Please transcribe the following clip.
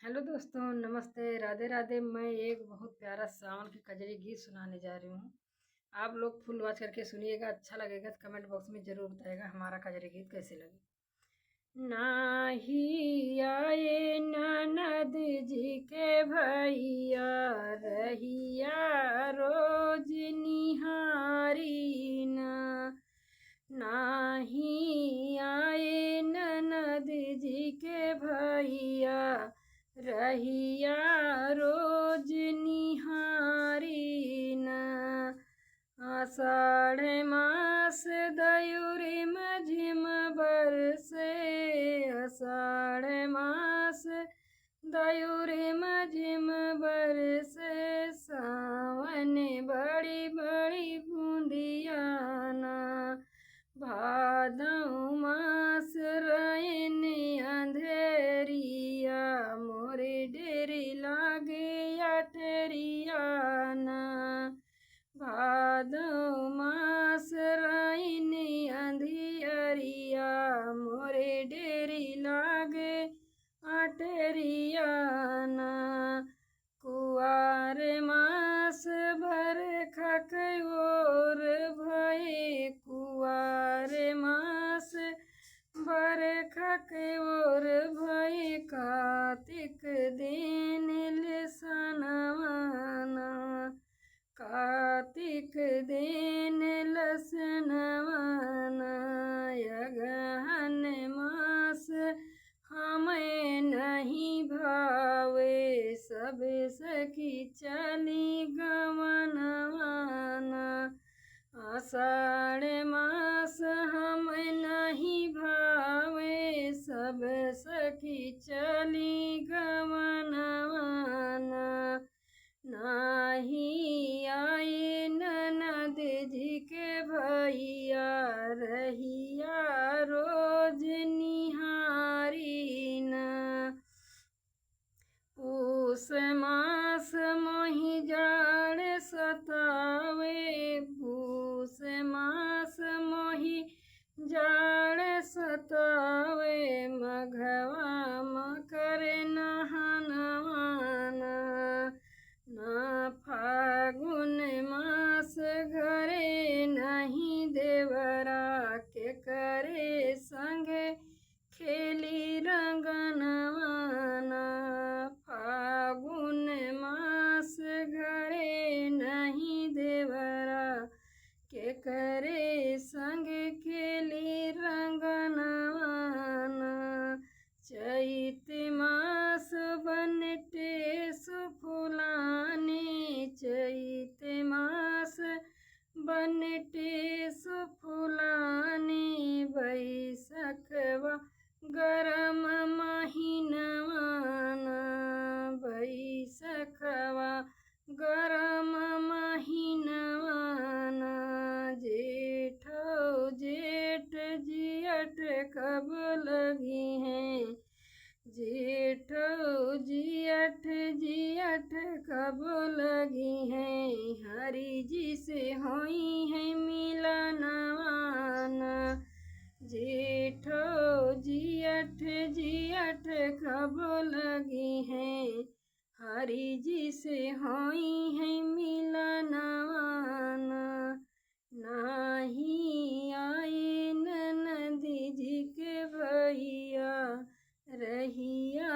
Hello दोस्तों, नमस्ते, राधे राधे। मैं एक बहुत प्यारा सावन की कजरी गीत सुनाने जा रही हूँ। आप लोग फुल वॉच करके सुनिएगा, अच्छा लगेगा तो कमेंट बॉक्स में ज़रूर बताइएगा हमारा कजरी गीत कैसे लगे। नाही आए ननद जी के भैया, रहिया रोज निहारी ना। नाही आए ननद जी के भैया, रहिया रोज निहारी न। आषाढ़ मास दयुरी मझिम बरसे, आषाढ़ मास दयुरी मझिम बरसे, सावन बड़ी बड़ी बूंदियाना। भादौ मास रैन अंधेरिया, मोरे डेरी लागे अठरियाना। भादौ मास रैन अंधियरिया, मोरे डेरी लागे अठरियाना। कुआर मास भर खकयोर भये, कुआर मास भर खकयोर भये, कार्तिक दिन लसनवाना। कार्तिक दिन लसनवाना। अगहन मास हमें नहीं भावे, सब सखी चली गवनवाना। आषाढ़ मास हमें नहीं भावे, सब सखी चली गवनवाना। नाही आए ननद जी के भैया, रहिया रोज निहारी न। पूस मास मोहि जाड़ सतावे, पूस मास मोहि जाड़ सतावे, मघवा मकर नहनवाना। ना फागुन मास घरे नहीं देवरा, के करे संगे खेली रंगनवाना। फागुन मास घरे नहीं देवरा, के करे संग खेली रंगनवाना। चैत मास बनटे सुफुलाने, चैत मास बनटे सुफुलाने, बैसखवा गरम महीनवाना। बैसखवा गरम महीनवाना। जेठो जेठ जियट कब लगी हैं, जेठो जियट जियट कब लगी हैं, हरि जी से होई है मिलनवाना। जेठो जियट जियट कब लगी हैं, हरि जी से होई है मिलनवाना। नाही आए ननद जी के भैया, रहिया